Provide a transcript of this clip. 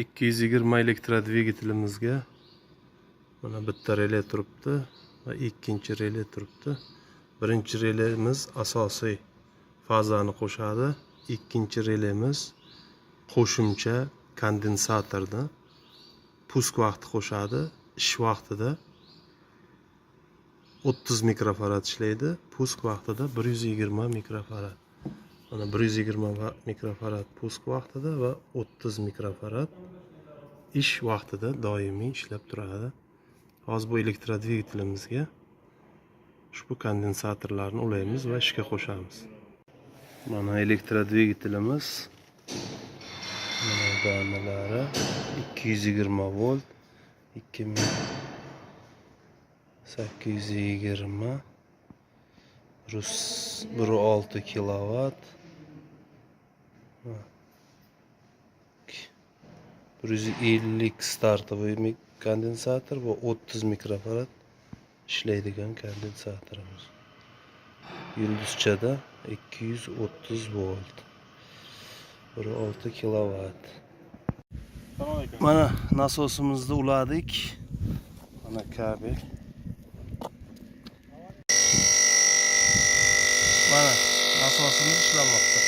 220 elektrodvigatelimizga mana bitta relay turibdi va ikkinchi relay turibdi. Birinchi relayimiz asosiy fazani qo'shadi. Ikkinchi relayimiz qo'shimcha kondensatorni pusk vaqti qo'shadi. Ish vaqtida 30 mikrofarad ishlaydi, pusk vaqtida 120 mikrofarad. Mana 120 mikrofarad pusk vaqtida va 30 mikrofarad ish vaqtida doimiy ishlab turadi. Hozir bu elektrodvigatelimizga ushbu kondensatorlarni ulaymiz va ishga qo'shamiz. Mana elektrodvigatelimiz. Mana damalari 220 volt, 2820 1.6 kilovat, 150 startovoy kondensator va 30 mikrofarad ishlaydigan kondensatorimiz. Yulduzchada 230 volt, 1.6 kilovat. Mana nasosimizni uladik. Mana kabel. Mana nasosimiz ishlamoqda.